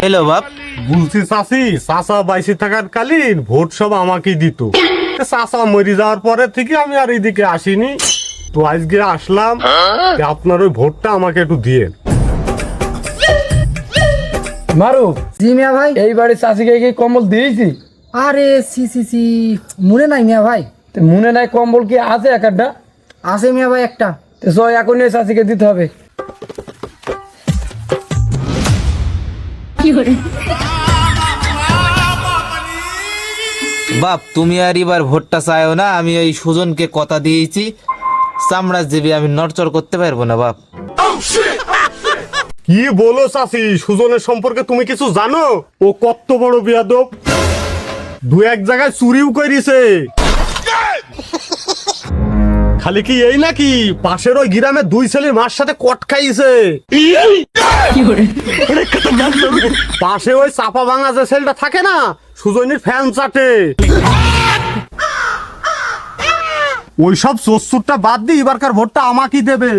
Hello বাপ, বলছি চাচি, চাচা বাইসে থাকার কালীন ভোট সব আমাকেই দিত। চাচা মরে যাওয়ার পরে থেকে আমি আর এইদিকে আসিনি, তো আজকে আসলাম। আপনার ওই ভোটটা আমাকে একটু দিয়ে। মারু, জি মিয়া ভাই। এই বাড়ির চাষিকে কি কম্বল দিয়েছি? আরে সি সি সি, মনে নাই মিয়া ভাই। তো মনে নাই কম্বল কি আছে একটা? আছে মিয়া ভাই একটা। তো এখনই চাষিকে দিতে হবে। বাপ তুমি আর এবার ভোটটা চাইও না। আমি এই সুজনকে কথা দিয়েছি, চামড়া জিবি আমি নড়চড় করতে পারবো না বাপ। কি বলো চাচি, সুজনের সম্পর্কে তুমি কিছু জানো? ও কত বড় বিয়াদব, দু এক জায়গায় চুরিও করেছে। খালি কি এই নাকি, পাশের ওই গ্রামে দুই ছেলের মার সাথে কট খাইছে। পাশে ওই চাপা ভাঙা যে ছেলেটা থাকে না, সুজনের ফ্যান চাটে। ওই সব চোরটা বাদ দিয়ে এবারকার ভোটটা আমাকেই দেবেন।